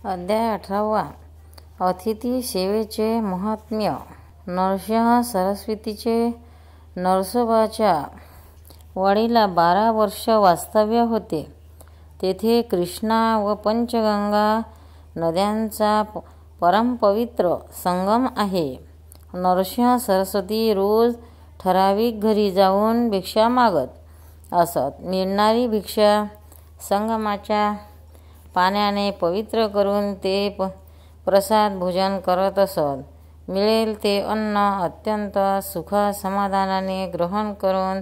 अध्याय 18. अतिथी सेवेचे महात्म्य. नरसिंह सरस्वतीचे नरसोबाच्या वाडीला 12 वर्ष वास्तव्य होते. तेथे कृष्णा व पंचगंगा नद्यांचा परमपवित्र संगम आहे. नरसिंह सरस्वती रोज ठराविक घरी जाऊन भिक्षा मागत असत. मिळणारी भिक्षा संगमाच्या पाण्याने पवित्र करून ते प्रसाद भोजन करत असत. मिळेल ते अन्न अत्यंत सुख समाधानाने ग्रहण करून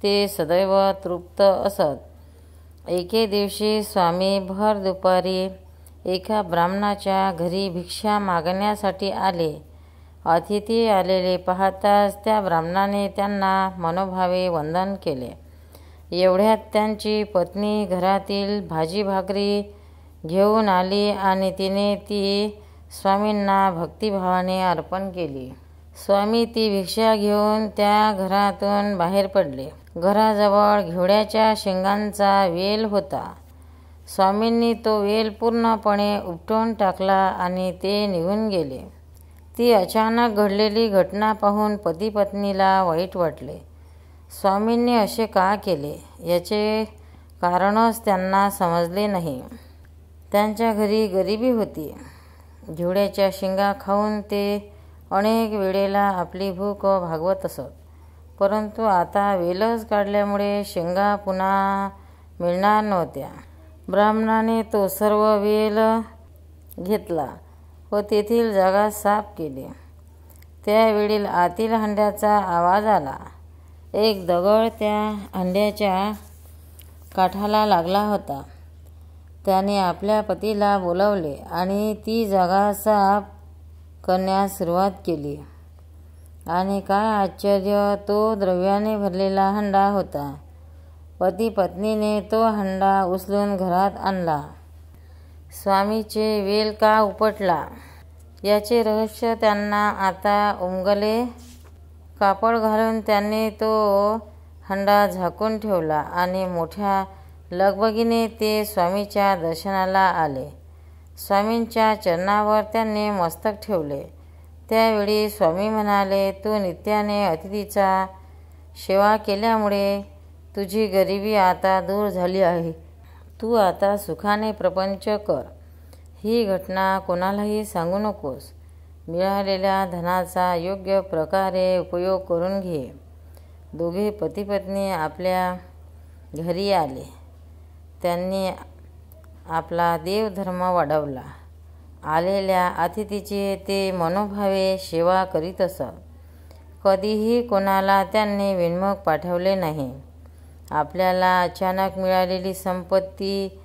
ते सदैव तृप्त असत. एके दिवशी स्वामी भर दुपारी एका ब्राह्मणाच्या घरी भिक्षा मागण्यासाठी आले. अतिथी आलेले पाहताच त्या ब्राह्मणाने त्यांना मनोभावे वंदन केले. एवढ्यात त्यांची पत्नी घरातील भाजी भाकरी घेऊन आली आणि तिने ती स्वामींना भक्तिभावाने अर्पण केली. स्वामी ती भिक्षा घेऊन त्या घरातून बाहेर पडले. घराजवळ घोड्याच्या शिंगांचा वेल होता. स्वामींनी तो वेल पूर्णपणे उपटून टाकला आणि ते निघून गेले. ती अचानक घडलेली घटना पाहून पती पत्नीला वाईट वाटले. स्वामींनी असे का केले याचे कारणच त्यांना समजले नाही. त्यांच्या घरी गरिबी होती. घोड्याच्या शिंगा खाऊन ते अनेक वेळेला आपली भूक भागवत असत. परंतु आता वेलच काढल्यामुळे शिंगा पुन्हा मिळणार नव्हत्या. ब्राह्मणाने तो सर्व वेल घेतला व तेथील जागा साफ केली. त्यावेळी आतील हंड्याचा आवाज आला. एक दगड त्या हंड्याच्या काठाला लागला होता. त्याने आपल्या पतीला बोलावले आणि ती जागा साफ करण्यास सुरुवात केली. आणि काय आश्चर्य, तो द्रव्याने भरलेला हंडा होता. पती पत्नीने तो हंडा उचलून घरात आणला. स्वामीचे वेल का उपटला याचे रहस्य त्यांना आता उमगले. कापड घालून त्यांनी तो हंडा झाकून ठेवला आणि मोठ्या लगबगीने ते स्वामीच्या दर्शनाला आले. स्वामींच्या चरणावर त्यांनी मस्तक ठेवले. त्यावेळी स्वामी म्हणाले, तू नित्याने अतिथीचा सेवा केल्यामुळे तुझी गरिबी आता दूर झाली आहे. तू आता सुखाने प्रपंच कर. ही घटना कोणालाही सांगू नकोस. मिळालेल्या धनाचा योग्य प्रकारे उपयोग करून घे. दोघे पतिपत्नी आपल्या घरी आले. त्यांनी आपला देवधर्म वाढवला. आलेल्या अतिथीची ते मनोभावे सेवा करीत असत. कधीही कोणाला त्यांनी विनमुख पाठवले नाही. आपल्याला अचानक मिळालेली संपत्ती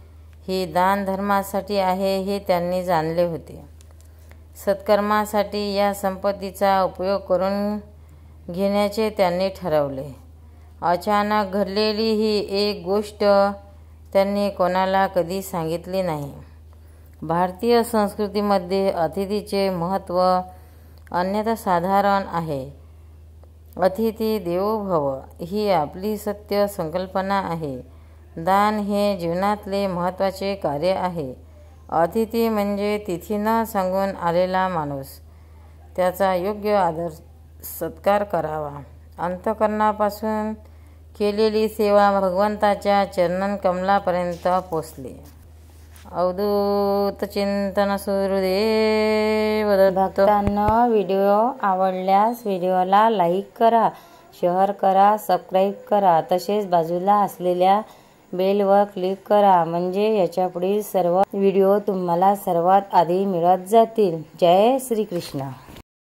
ही दानधर्मासाठी आहे हे त्यांनी जाणले होते. सत्कर्मासाठी या संपत्तीचा उपयोग करून घेण्याचे त्यांनी ठरवले. अचानक घडलेली ही एक गोष्ट त्यांनी कोणाला कधी सांगितली नाही. भारतीय संस्कृतीमध्ये अतिथीचे महत्त्व अन्यथा साधारण आहे. अतिथी देवो भव ही आपली सत्य संकल्पना आहे. दान हे जीवनातले महत्त्वाचे कार्य आहे. अतिथी म्हणजे तिथी न सांगून आलेला माणूस. त्याचा योग्य आदर सत्कार करावा. अंतःकरणापासून केलेली सेवा भगवंताच्या चरणकमलापर्यंत पोचते. अवधूत चिंतन सूर्यदेव दत्त. भक्तांनो, व्हिडिओ आवडल्यास व्हिडिओला लाईक करा, शेअर करा, सबस्क्राईब करा. तसेच बाजूला असलेल्या बेलवर क्लिक करा म्हणजे याच्या पुढील सर्व व्हिडिओ तुम्हाला सर्वात आधी मिळत जातील. जय श्री कृष्ण.